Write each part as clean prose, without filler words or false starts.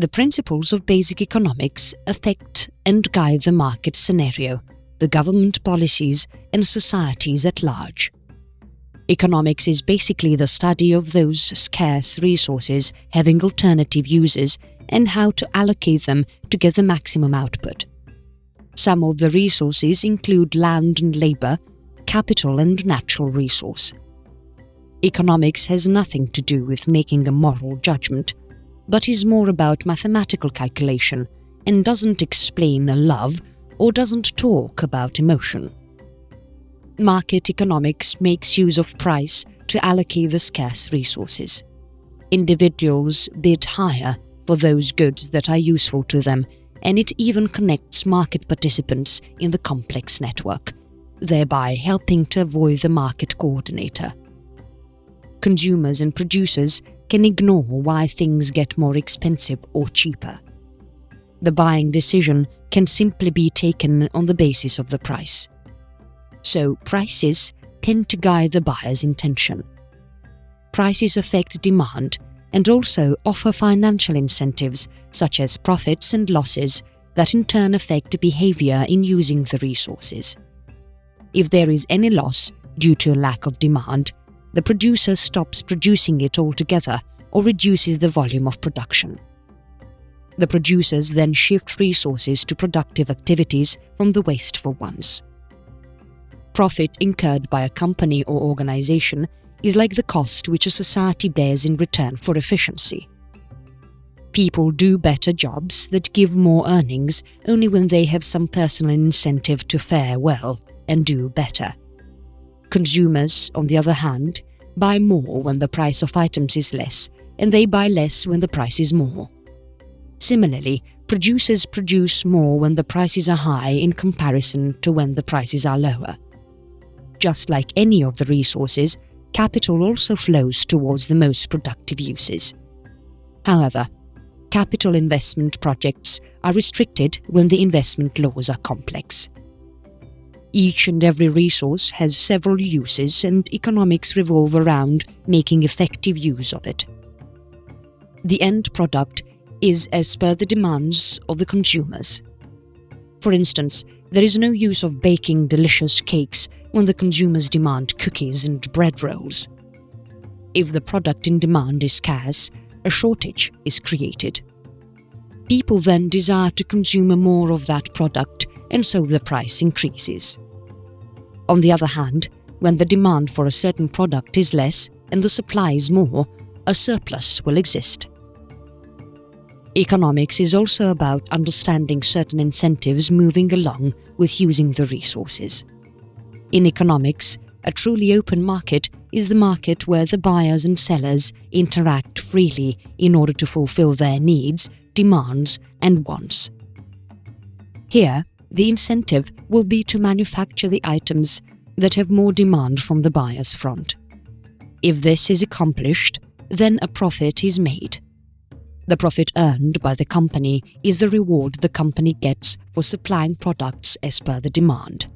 The principles of basic economics affect and guide the market scenario, the government policies, and societies at large. Economics is basically the study of those scarce resources having alternative uses and how to allocate them to get the maximum output. Some of the resources include land and labor, capital and natural resource. Economics has nothing to do with making a moral judgment, but is more about mathematical calculation and doesn't explain a love or doesn't talk about emotion. Market economics makes use of price to allocate the scarce resources. Individuals bid higher for those goods that are useful to them, and it even connects market participants in the complex network, thereby helping to avoid the market coordinator. Consumers and producers can ignore why things get more expensive or cheaper. The buying decision can simply be taken on the basis of the price. So prices tend to guide the buyer's intention. Prices affect demand and also offer financial incentives such as profits and losses that in turn affect behavior in using the resources. If there is any loss due to a lack of demand, the producer stops producing it altogether or reduces the volume of production. The producers then shift resources to productive activities from the wasteful ones. Profit incurred by a company or organization is like the cost which a society bears in return for efficiency. People do better jobs that give more earnings only when they have some personal incentive to fare well and do better. Consumers, on the other hand, buy more when the price of items is less, and they buy less when the price is more. Similarly, producers produce more when the prices are high in comparison to when the prices are lower. Just like any of the resources, capital also flows towards the most productive uses. However, capital investment projects are restricted when the investment laws are complex. Each and every resource has several uses, and economics revolve around making effective use of it. The end product is as per the demands of the consumers. For instance, there is no use of baking delicious cakes when the consumers demand cookies and bread rolls. If the product in demand is scarce, a shortage is created. People then desire to consume more of that product, and so the price increases. On the other hand, when the demand for a certain product is less and the supply is more, a surplus will exist. Economics is also about understanding certain incentives moving along with using the resources. In economics, a truly open market is the market where the buyers and sellers interact freely in order to fulfill their needs, demands, and wants. Here, the incentive will be to manufacture the items that have more demand from the buyer's front. If this is accomplished, then a profit is made. The profit earned by the company is the reward the company gets for supplying products as per the demand.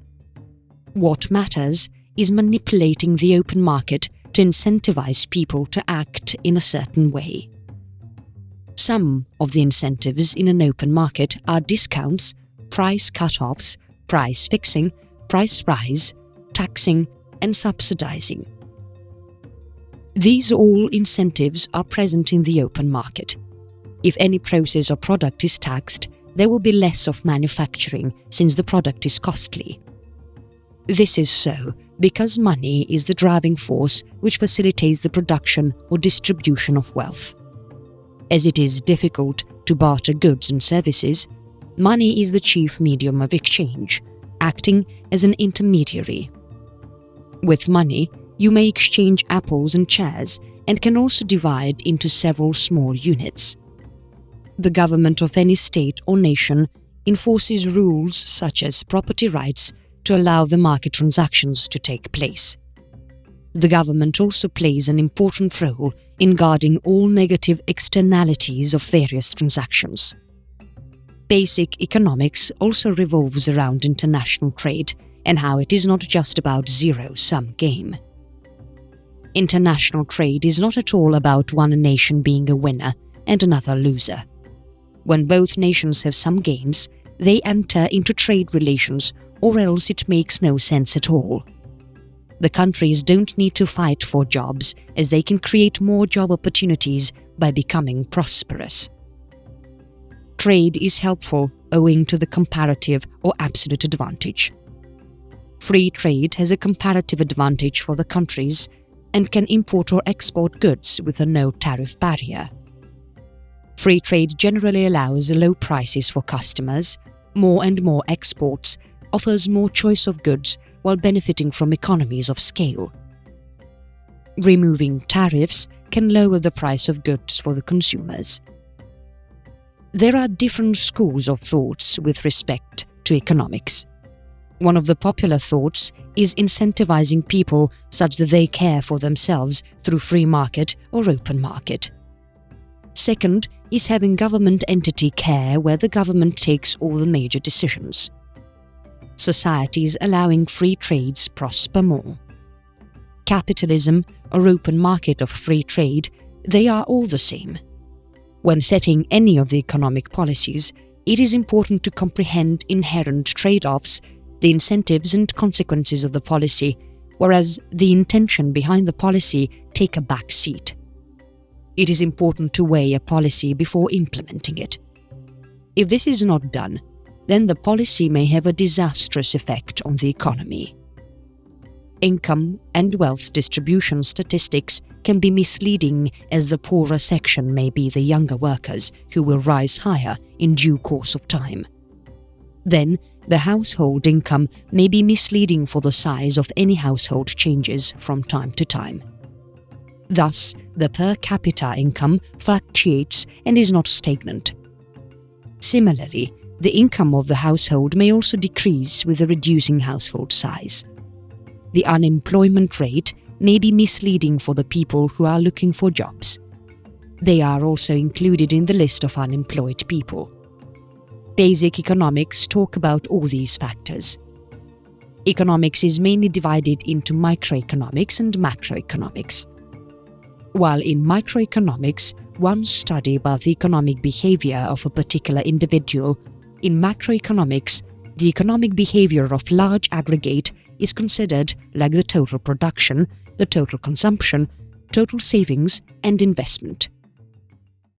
What matters is manipulating the open market to incentivize people to act in a certain way. Some of the incentives in an open market are discounts, price cut-offs, price fixing, price rise, taxing, and subsidizing. These all incentives are present in the open market. If any process or product is taxed, there will be less of manufacturing since the product is costly. This is so because money is the driving force which facilitates the production or distribution of wealth. As it is difficult to barter goods and services, money is the chief medium of exchange, acting as an intermediary. With money, you may exchange apples and chairs and can also divide into several small units. The government of any state or nation enforces rules such as property rights to allow the market transactions to take place. The government also plays an important role in guarding all negative externalities of various transactions. Basic economics also revolves around international trade and how it is not just about zero-sum game. International trade is not at all about one nation being a winner and another loser. When both nations have some gains, they enter into trade relations, or else it makes no sense at all. The countries don't need to fight for jobs, as they can create more job opportunities by becoming prosperous. Trade is helpful owing to the comparative or absolute advantage. Free trade has a comparative advantage for the countries and can import or export goods with a no-tariff barrier. Free trade generally allows low prices for customers, more and more exports, offers more choice of goods while benefiting from economies of scale. Removing tariffs can lower the price of goods for the consumers. There are different schools of thoughts with respect to economics. One of the popular thoughts is incentivizing people such that they care for themselves through free market or open market. Second is having government entity care where the government takes all the major decisions. Societies allowing free trades prosper more. Capitalism or open market of free trade, they are all the same. When setting any of the economic policies, it is important to comprehend inherent trade-offs, the incentives and consequences of the policy, whereas the intention behind the policy take a back seat. It is important to weigh a policy before implementing it. If this is not done, then the policy may have a disastrous effect on the economy. Income and wealth distribution statistics can be misleading, as the poorer section may be the younger workers who will rise higher in due course of time. Then, the household income may be misleading for the size of any household changes from time to time. Thus, the per capita income fluctuates and is not stagnant. Similarly, the income of the household may also decrease with a reducing household size. The unemployment rate may be misleading for the people who are looking for jobs. They are also included in the list of unemployed people. Basic economics talk about all these factors. Economics is mainly divided into microeconomics and macroeconomics. While in microeconomics, one study about the economic behavior of a particular individual, in macroeconomics, the economic behavior of large aggregate is considered like the total production, the total consumption, total savings and investment.